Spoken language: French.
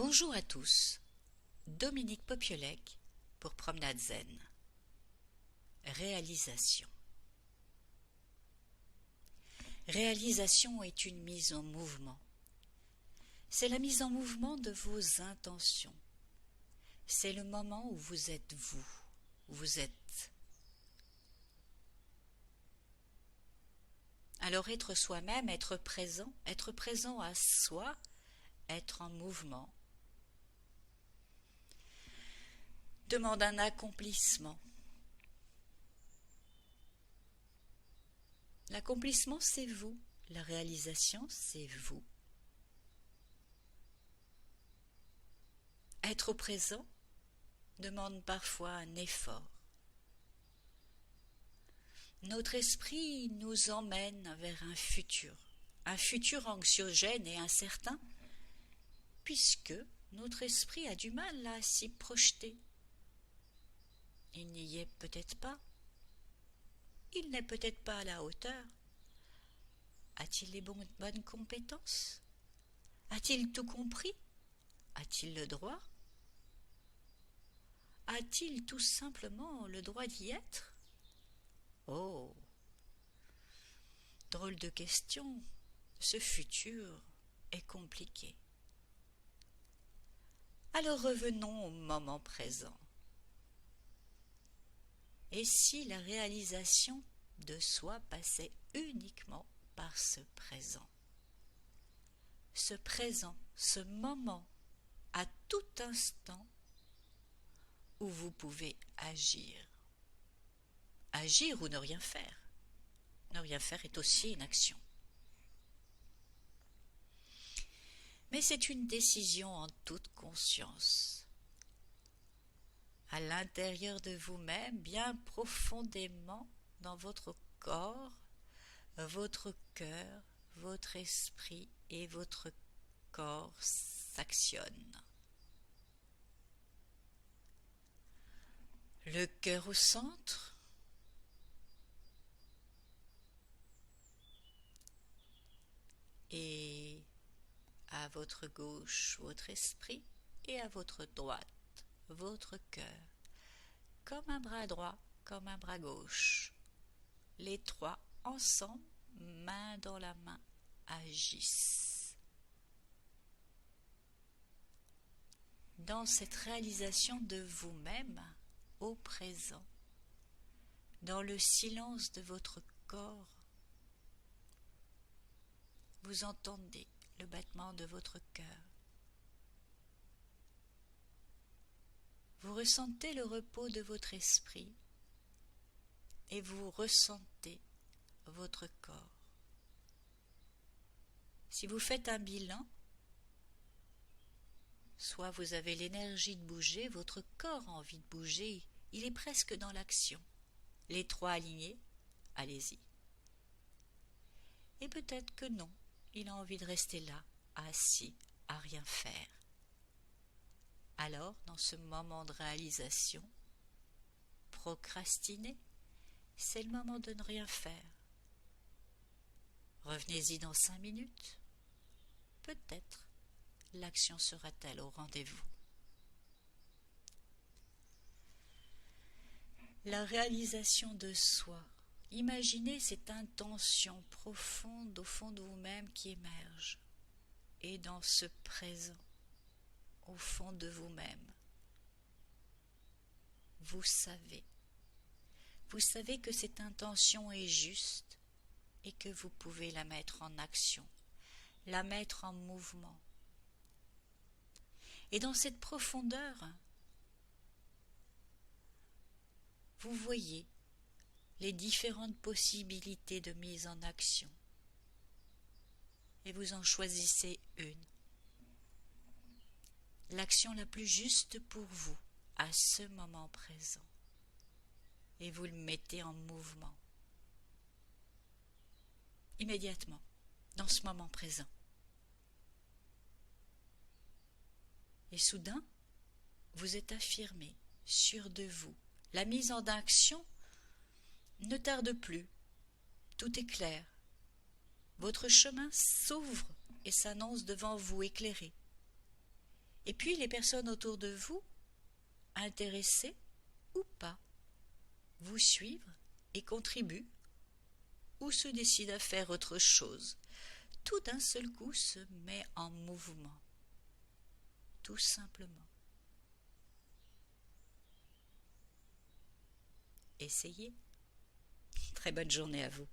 Bonjour à tous, Dominique Popiolek pour Promenade Zen. Réalisation. Réalisation est une mise en mouvement. C'est la mise en mouvement de vos intentions. C'est le moment où vous êtes vous, où vous êtes. Alors être soi-même, être présent à soi, être en mouvement, demande un accomplissement. L'accomplissement, c'est vous. La réalisation, c'est vous. Être au présent demande parfois un effort. Notre esprit nous emmène vers un futur anxiogène et incertain, puisque notre esprit a du mal à s'y projeter. Il n'y est peut-être pas. Il n'est peut-être pas à la hauteur. A-t-il les bonnes compétences? A-t-il tout compris? A-t-il le droit? A-t-il tout simplement le droit d'y être? Oh! Drôle de question, ce futur est compliqué. Alors revenons au moment présent. Et si la réalisation de soi passait uniquement par ce présent, ce moment, à tout instant où vous pouvez agir. Agir ou ne rien faire. Ne rien faire est aussi une action. Mais c'est une décision en toute conscience. À l'intérieur de vous-même, bien profondément dans votre corps, votre cœur, votre esprit et votre corps s'actionnent. Le cœur au centre, et à votre gauche votre esprit et à votre droite votre cœur, comme un bras droit, comme un bras gauche. Les trois ensemble, main dans la main, agissent. Dans cette réalisation de vous-même, au présent, dans le silence de votre corps, vous entendez le battement de votre cœur. Vous ressentez le repos de votre esprit et vous ressentez votre corps. Si vous faites un bilan, soit vous avez l'énergie de bouger, votre corps a envie de bouger, il est presque dans l'action. Les trois alignés, allez-y. Et peut-être que non, il a envie de rester là, assis, à rien faire. Alors, dans ce moment de réalisation, procrastiner, c'est le moment de ne rien faire. Revenez-y dans 5 minutes. Peut-être l'action sera-t-elle au rendez-vous. La réalisation de soi. Imaginez cette intention profonde au fond de vous-même qui émerge. Et dans ce présent, au fond de vous-même, vous savez que cette intention est juste et que vous pouvez la mettre en action, la mettre en mouvement. Et dans cette profondeur, vous voyez les différentes possibilités de mise en action et vous en choisissez une. L'action la plus juste pour vous à ce moment présent et vous le mettez en mouvement immédiatement dans ce moment présent. Et soudain, vous êtes affirmé, sûr de vous. La mise en action ne tarde plus. Tout est clair. Votre chemin s'ouvre et s'annonce devant vous éclairé. Et puis les personnes autour de vous, intéressées ou pas, vous suivent et contribuent, ou se décident à faire autre chose. Tout d'un seul coup se met en mouvement, tout simplement. Essayez. Très bonne journée à vous.